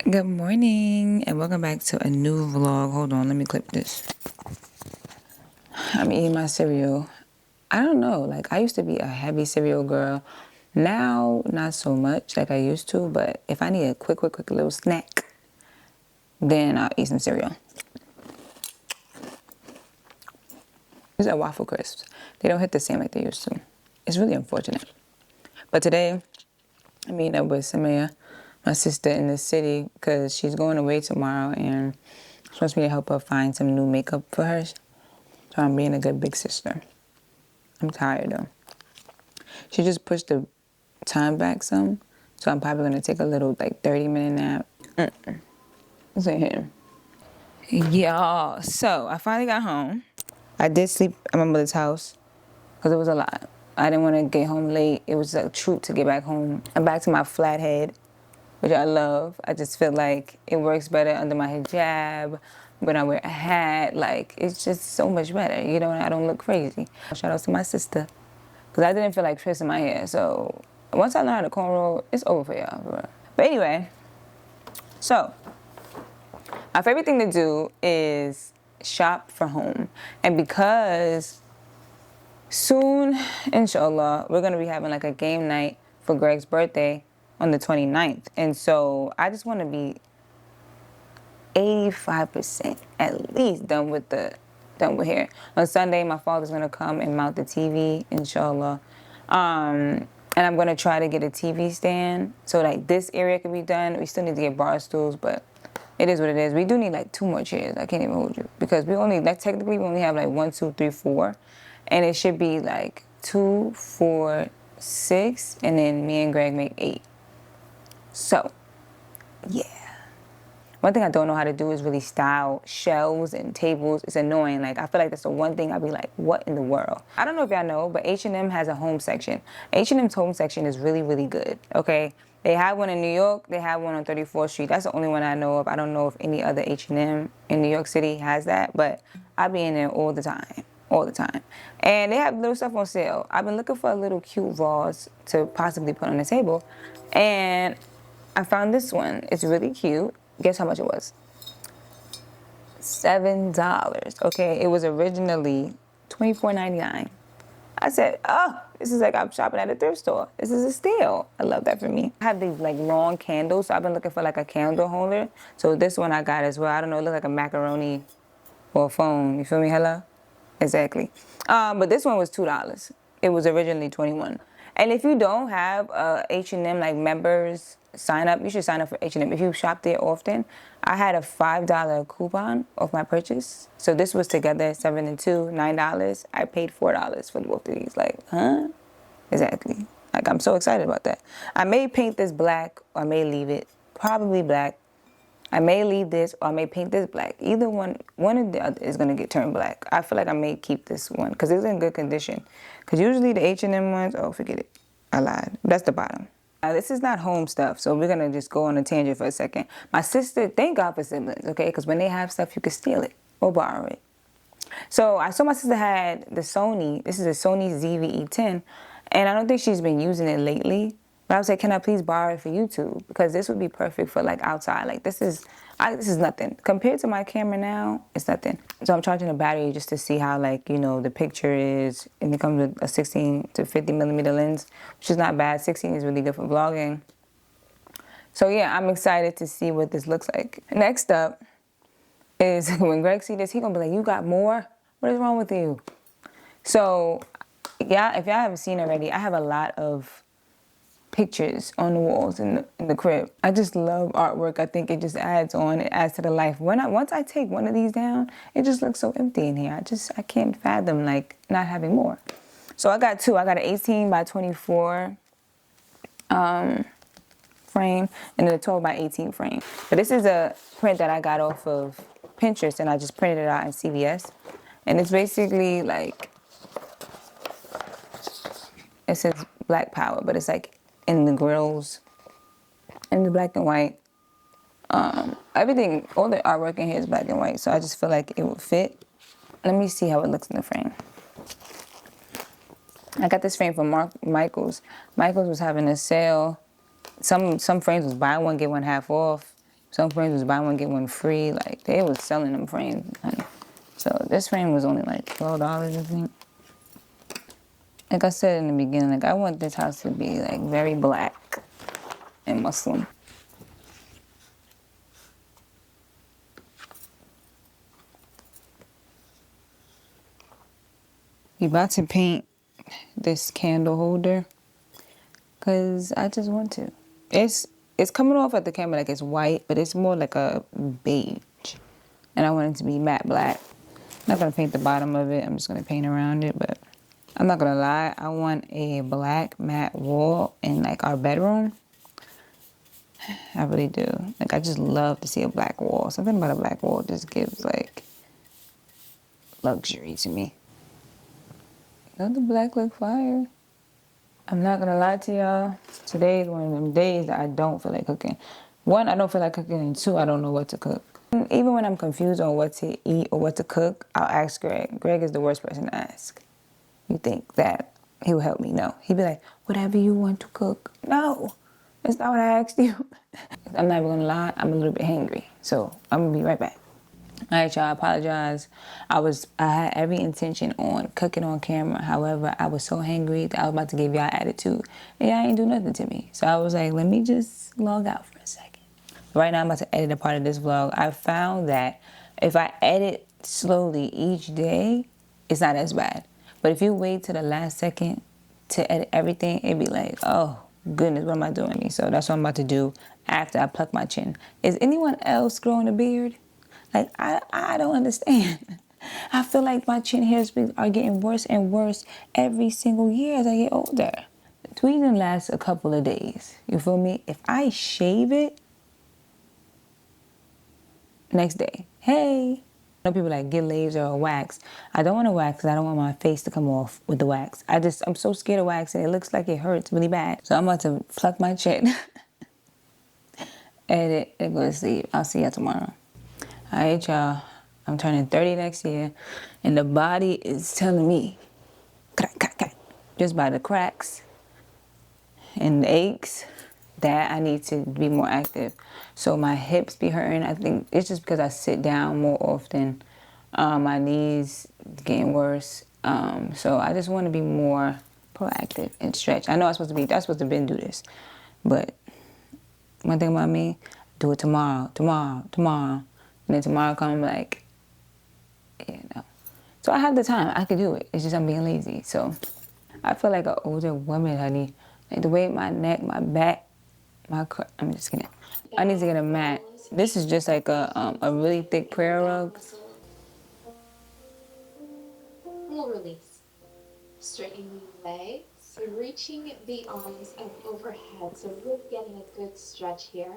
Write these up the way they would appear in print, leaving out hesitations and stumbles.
Good morning and welcome back to a new vlog. Hold on, let me clip this. I'm eating my cereal. I don't know, like I used to be a heavy cereal girl. Now, not so much like I used to, but if I need a quick little snack, then I'll eat some cereal. These are waffle crisps. They don't hit the same like they used to. It's really unfortunate. But today, I'm meeting up with Samaya, my sister in the city, because she's going away tomorrow and she wants me to help her find some new makeup for her. So I'm being a good big sister. I'm tired though. She just pushed the time back some, so I'm probably gonna take a little like 30-minute nap. This ain't here. Y'all, so I finally got home. I did sleep at my mother's house because it was a lot. I didn't want to get home late. It was a treat to get back home. I'm back to my flat head, which I love. I just feel like it works better under my hijab, when I wear a hat. Like, it's just so much better, you know, and I don't look crazy. Shout out to my sister, because I didn't feel like twisting my hair. So once I learn how to cornrow, it's over for y'all, bro. But anyway, so my favorite thing to do is shop for home. And because soon, inshallah, we're going to be having like a game night for Greg's birthday on the 29th. And so I just want to be 85% at least done with here. On Sunday, my father's going to come and mount the TV, inshallah. And I'm going to try to get a TV stand so like this area can be done. We still need to get bar stools, but it is what it is. We do need like 2 more chairs. I can't even hold you. Because we only, like technically, we only have like 1, 2, 3, 4. And it should be like 2, 4, 6. And then me and Greg make 8. So, yeah. One thing I don't know how to do is really style shelves and tables. It's annoying. Like, I feel like that's the one thing I'd be like, what in the world? I don't know if y'all know, but H&M has a home section. H&M's home section is really, really good, okay? They have one in New York. They have one on 34th Street. That's the only one I know of. I don't know if any other H&M in New York City has that, but I be in there all the time. All the time. And they have little stuff on sale. I've been looking for a little cute vase to possibly put on the table. And I found this one. It's really cute. Guess how much it was? $7. Okay, it was originally $24.99. I said, oh, this is like I'm shopping at a thrift store. This is a steal. I love that for me. I have these like long candles, so I've been looking for like a candle holder. So this one I got as well. I don't know, it looked like a macaroni or a phone. You feel me? Hello? Exactly. But this one was $2. It was originally $21. And if you don't have H&M like members sign up, you should sign up for H&M. If you shop there often, I had a $5 coupon off my purchase. So this was together 7 and 2, $9. I paid $4 for both of these. Like, huh? Exactly. Like, I'm so excited about that. I may paint this black or I may leave it probably black. I may leave this or I may paint this black. Either one of the other is going to get turned black. I feel like I may keep this one because it's in good condition. Because usually the H&M ones, oh, forget it. I lied. That's the bottom. This is not home stuff, so we're going to just go on a tangent for a second. My sister, thank God for siblings, okay? Because when they have stuff, you can steal it or borrow it. So I saw my sister had the Sony. This is a Sony ZV-E10, and I don't think she's been using it lately. But I was like, can I please borrow it for YouTube? Because this would be perfect for like outside. Like this is nothing. Compared to my camera now, it's nothing. So I'm charging the battery just to see how like, you know, the picture is. And it comes with a 16 to 50 millimeter lens, which is not bad. 16 is really good for vlogging. So yeah, I'm excited to see what this looks like. Next up is when Greg see this, he gonna be like, you got more? What is wrong with you? So yeah, if y'all haven't seen already, I have a lot of pictures on the walls in the crib. I just love artwork. I think it just adds on. It adds to the life. Once I take one of these down, it just looks so empty in here. I can't fathom like not having more. So I got 2. I got an 18 by 24 frame and then a 12 by 18 frame. But this is a print that I got off of Pinterest and I just printed it out in CVS. And it's basically like, it says Black Power, but it's like in the grills, in the black and white. Everything, all the artwork in here is black and white, so I just feel like it would fit. Let me see how it looks in the frame. I got this frame from Michaels. Michaels was having a sale. Some frames was buy one, get one half off. Some frames was buy one get one free. Like they was selling them frames, honey. So this frame was only like $12, I think. Like I said in the beginning, like I want this house to be like very black and Muslim. We about to paint this candle holder because I just want to. It's coming off at the camera like it's white, but it's more like a beige. And I want it to be matte black. I'm not going to paint the bottom of it. I'm just going to paint around it, but I'm not going to lie. I want a black matte wall in like our bedroom. I really do. Like I just love to see a black wall. Something about a black wall just gives like luxury to me. Doesn't the black look fire? I'm not gonna lie to y'all. Today is one of them days that I don't feel like cooking. One, I don't feel like cooking, and two, I don't know what to cook. Even when I'm confused on what to eat or what to cook, I'll ask Greg. Greg is the worst person to ask. You think that he will help me? No. He'd be like, whatever you want to cook. No, that's not what I asked you. I'm not even gonna lie, I'm a little bit hangry. So I'm gonna be right back. All right, y'all, I apologize. I had every intention on cooking on camera. However, I was so hangry that I was about to give y'all attitude. And y'all ain't do nothing to me. So I was like, let me just log out for a second. Right now, I'm about to edit a part of this vlog. I found that if I edit slowly each day, it's not as bad. But if you wait to the last second to edit everything, it'd be like, oh, goodness, what am I doing? So that's what I'm about to do after I pluck my chin. Is anyone else growing a beard? Like, I don't understand. I feel like my chin hairs are getting worse and worse every single year as I get older. The tweezing lasts a couple of days. You feel me? If I shave it, next day, hey. I know people like get laser or wax. I don't want to wax because I don't want my face to come off with the wax. I'm so scared of waxing. It looks like it hurts really bad. So I'm about to pluck my chin, edit, and go to sleep. I'll see y'all tomorrow. All right, y'all. I'm turning 30 next year, and the body is telling me, crack, crack, crack, just by the cracks and the aches, that I need to be more active. So my hips be hurting. I think it's just because I sit down more often. My knees getting worse. So I just want to be more proactive and stretch. I know that's supposed to be do this, but one thing about me, do it tomorrow, and then tomorrow come like, So I have the time. I could do it. It's just I'm being lazy. So I feel like an older woman, honey. Like the way my neck, my back, I'm just kidding. I need to get a mat. This is just like a really thick prayer rug. We'll release. Straightening the legs, reaching the arms up overhead. So really getting a good stretch here.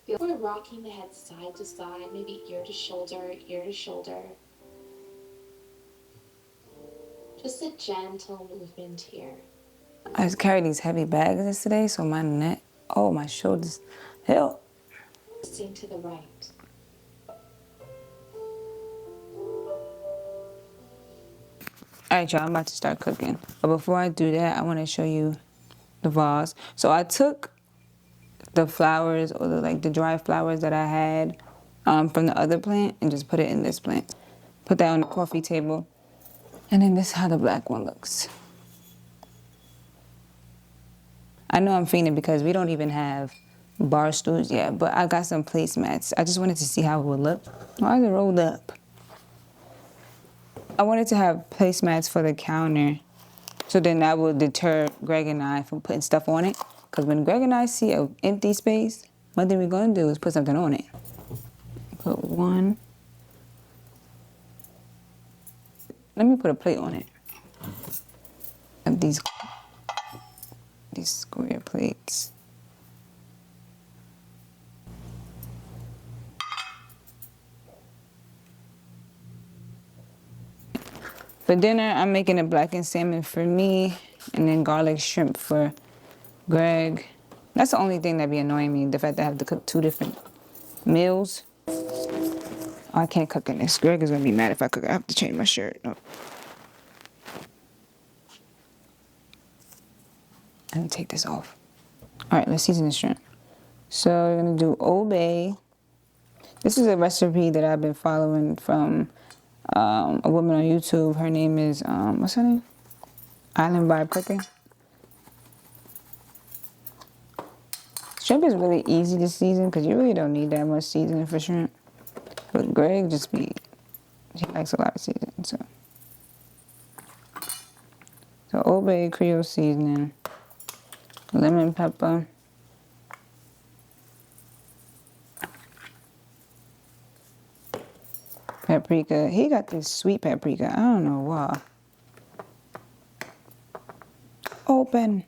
We're rocking the head side to side, maybe ear to shoulder, ear to shoulder. Just a gentle movement here. I just carried these heavy bags yesterday, so my neck, my shoulders, hell. Sing to the right. All right, y'all, I'm about to start cooking. But before I do that, I want to show you the vase. So I took the flowers or the dry flowers that I had from the other plant and just put it in this plant. Put that on the coffee table. And then this is how the black one looks. I know I'm fainting because we don't even have bar stools yet, but I got some placemats. I just wanted to see how it would look. Why is it rolled up? I wanted to have placemats for the counter, so then that would deter Greg and I from putting stuff on it. Because when Greg and I see an empty space, one thing we're going to do is put something on it. Put one. Let me put a plate on it. And these square plates. For dinner, I'm making a blackened salmon for me, and then garlic shrimp for Greg. That's the only thing that be annoying me, the fact that I have to cook 2 different meals. Oh, I can't cook in this. Greg is gonna be mad if I cook. I have to change my shirt. No. I'm gonna take this off. All right, let's season the shrimp. So we're gonna do Old Bay, This is a recipe that I've been following from a woman on YouTube. Her name is, what's her name? Island Vibe Cooking. Shrimp is really easy to season because you really don't need that much seasoning for shrimp. But Greg he likes a lot of seasoning, so. So Old Bay Creole seasoning, lemon pepper, paprika. He got this sweet paprika. I don't know why. Open.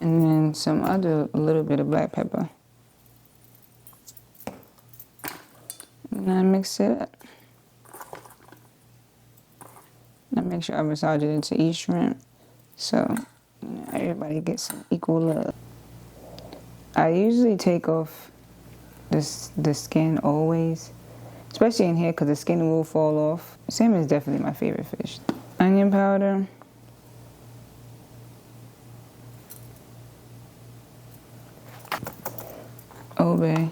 And then some other little bit of black pepper. And I mix it up. I make sure I massage it into each shrimp so everybody gets some equal love. I usually take off the skin always, especially in here because the skin will fall off. Salmon is definitely my favorite fish. Onion powder. Old Bay.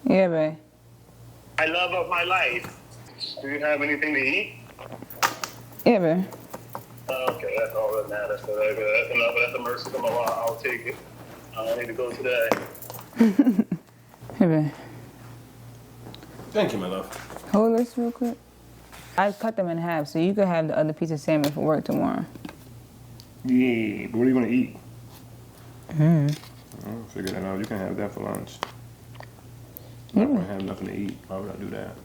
Yeah, babe. I love of my life. Do you have anything to eat? Yeah, babe. Okay, that's all that matters. So that's enough. That's the mercy of Allah. I'll take it. I don't need to go today. Hey, babe. Thank you, my love. Hold this real quick. I cut them in half so you could have the other piece of salmon for work tomorrow. Yeah, but what are you gonna eat? Mm-hmm. I'll figure that out. You can have that for lunch. Yeah. I'm not gonna have nothing to eat. Why would I do that?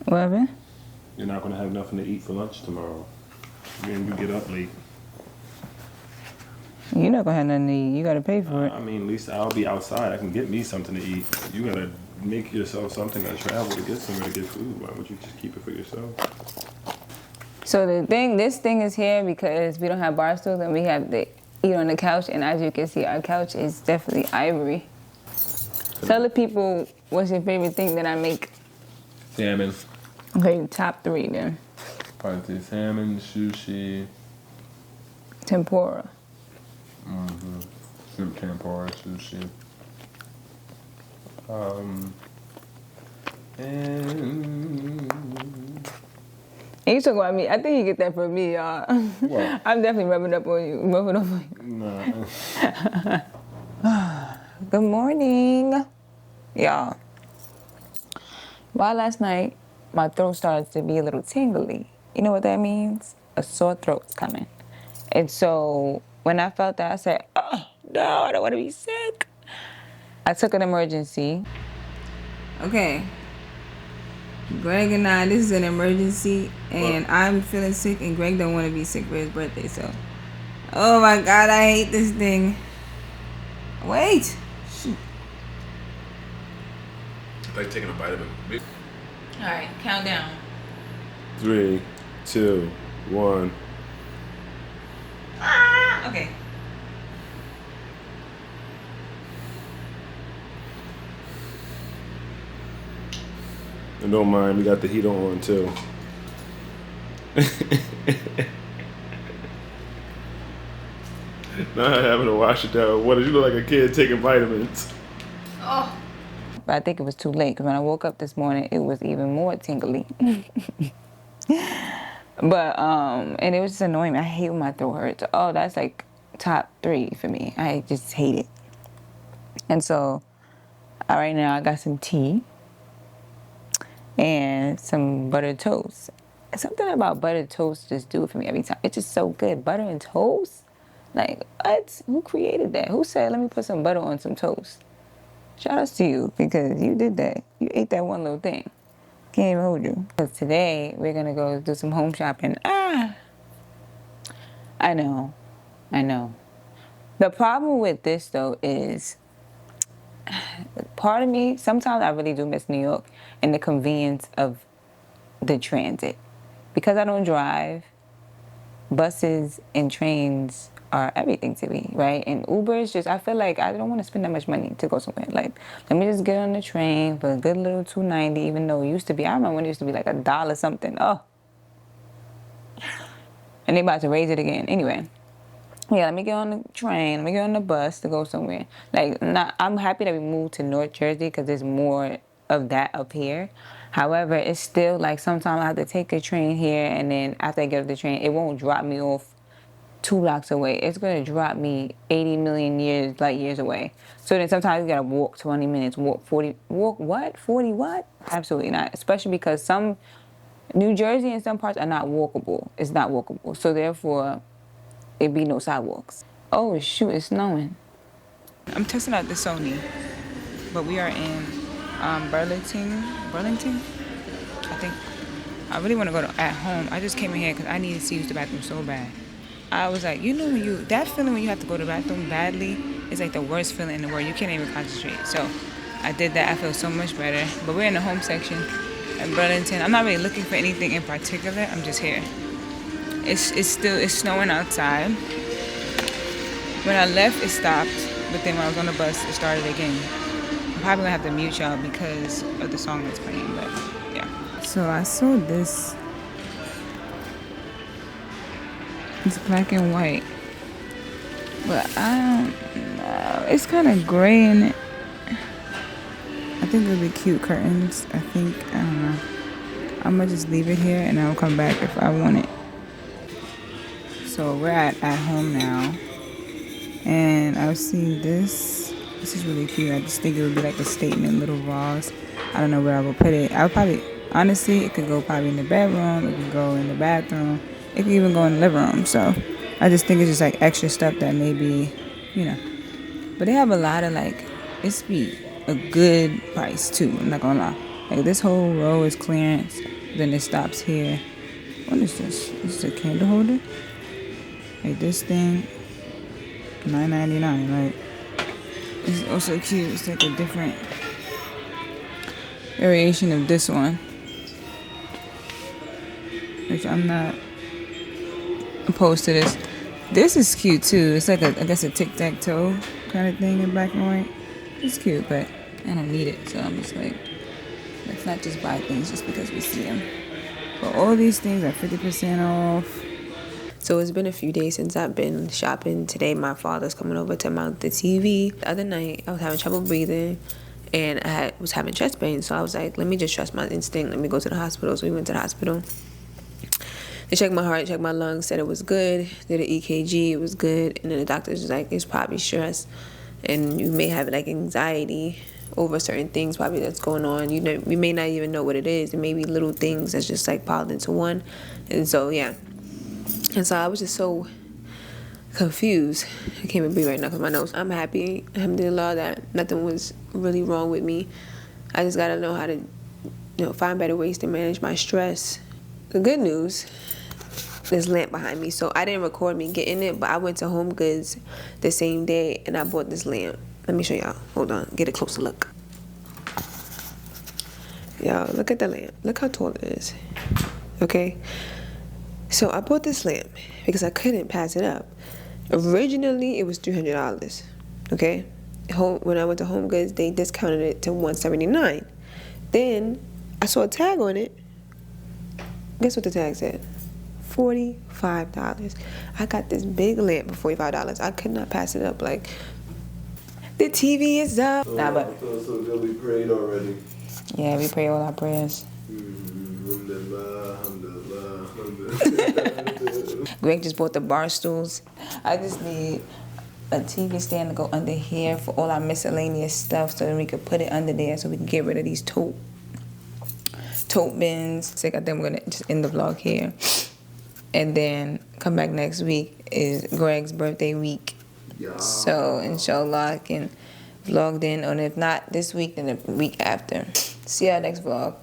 What happened? You're not gonna have nothing to eat for lunch tomorrow. Then you get up late. You're not gonna have nothing to eat. You gotta pay for it. I mean, at least I'll be outside. I can get me something to eat. You gotta make yourself something. Gotta travel to get somewhere to get food. Why would you just keep it for yourself? So this thing is here because we don't have bar stools and we have to eat on the couch. And as you can see, our couch is definitely ivory. Tell the people what's your favorite thing that I make. Salmon. Okay, top 3 then. Probably salmon, sushi. Tempura. Mm-hmm. Shrimp tempura, sushi. And you talk about me. I think you get that from me, y'all. What? I'm definitely rubbing up on you. Rubbing up on you. Nah. Good morning, y'all. Well, last night, my throat started to be a little tingly. You know what that means? A sore throat's coming. And so when I felt that, I said, oh, no, I don't want to be sick. I took an emergency. Okay. Greg and I, this is an emergency, and I'm feeling sick, and Greg don't want to be sick for his birthday, so. Oh my God, I hate this thing. Wait. Like taking a vitamin. All right, count down. 3, 2, 1. Okay. And don't mind, we got the heat on too. Not having to wash it down. What did you look like a kid taking vitamins? Oh. But I think it was too late because when I woke up this morning, it was even more tingly. But and it was just annoying me. I hate when my throat hurts. Oh, that's like top 3 for me. I just hate it. And so, right now I got some tea and some buttered toast. Something about buttered toast just do it for me every time. It's just so good. Butter and toast? Like, what? Who created that? Who said, let me put some butter on some toast? Shout outs to you because you did that. You ate that one little thing. Can't even hold you. Because today we're going to go do some home shopping. I know. The problem with this though is part of me, sometimes I really do miss New York and the convenience of the transit. Because I don't drive, buses and trains are everything to me, right? And Ubers just, I feel like I don't want to spend that much money to go somewhere. Like, let me just get on the train for a good little $2.90, even though it used to be, I remember when it used to be like $1 something. Oh, and they about to raise it again. Anyway, yeah, let me get on the train. Let me get on the bus to go somewhere. Like, I'm happy that we moved to North Jersey because there's more of that up here. However, it's still like sometimes I have to take a train here, and then after I get off the train, it won't drop me off 2 blocks away. It's gonna drop me 80 million light years away. So then sometimes you gotta walk 20 minutes, walk 40, walk what? 40 what? Absolutely not. Especially because some New Jersey and some parts are not walkable. It's not walkable. So therefore, it'd be no sidewalks. Oh shoot, it's snowing. I'm testing out the Sony, but we are in Burlington. I think. I really want to go to at home. I just came in here because I needed to use the bathroom so bad. I was like, that feeling when you have to go to the bathroom badly is like the worst feeling in the world. You can't even concentrate. So I did that. I feel so much better. But we're in the home section in Burlington. I'm not really looking for anything in particular. I'm just here. It's snowing outside. When I left, it stopped. But then when I was on the bus, it started again. I'm probably gonna have to mute y'all because of the song that's playing. But yeah. So I saw this. It's black and white, but I don't know. It's kind of gray in it. I think it'll be cute curtains. I don't know. I'm gonna just leave it here and I'll come back if I want it. So we're at home now, and I've seen this. This is really cute. I just think it would be like a statement little vase. I don't know where I will put it. Honestly, it could go probably in the bedroom. It could go in the bathroom. It could even go in the living room. So I just think it's just like extra stuff that maybe, But they have a lot of it's be a good price too. I'm not gonna lie. Like this whole row is clearance. Then it stops here. What is this? This is a candle holder. Like this thing, $9.99. Like it's also cute. It's like a different variation of this one, which I'm not opposed to this. This is cute too. It's like I guess a tic-tac-toe kind of thing in black and white. It's cute, but I don't need it. So I'm just like, let's not just buy things just because we see them. But all these things are 50% off. So it's been a few days since I've been shopping. Today my father's coming over to mount the TV. The other night I was having trouble breathing and I was having chest pain. So I was like, let me just trust my instinct. Let me go to the hospital. So we went to the hospital. They checked my heart, checked my lungs, said it was good. Did an EKG, it was good. And then the doctor was like, it's probably stress. And you may have anxiety over certain things probably that's going on. You may not even know what it is. It may be little things that's just piled into one. And so, yeah. And so I was just so confused. I can't even breathe right now because my nose. I'm happy, alhamdulillah, that nothing was really wrong with me. I just got to know how to find better ways to manage my stress. The good news, this lamp behind me. So I didn't record me getting it, but I went to Home Goods the same day and I bought this lamp. Let me show y'all. Hold on. Get a closer look. Y'all, look at the lamp. Look how tall it is. Okay? So I bought this lamp because I couldn't pass it up. Originally, it was $300. Okay? When I went to Home Goods, they discounted it to $179. Then I saw a tag on it. Guess what the tag said? $45. I got this big lamp for $45. I could not pass it up. Like, the TV is up. So that we prayed already. Yeah, we pray all our prayers. Greg just bought the bar stools. I just need a TV stand to go under here for all our miscellaneous stuff so that we could put it under there so we can get rid of these tote bins. So I think we're going to just end the vlog here. And then come back next week is Greg's birthday week. Yeah. So inshallah I can vlog then, and if not this week, then the week after. See y'all next vlog.